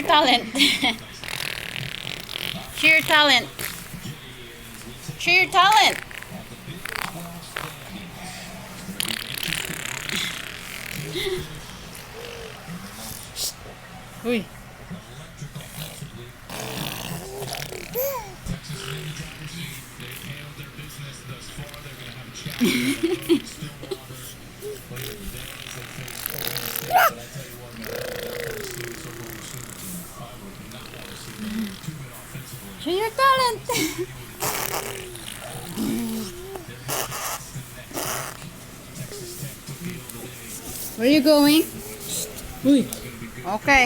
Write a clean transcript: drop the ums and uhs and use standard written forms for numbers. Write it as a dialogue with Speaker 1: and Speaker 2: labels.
Speaker 1: talent. Show your talent. Show your talent. Uy. Show your talent. Where are you going? Uy. Okay.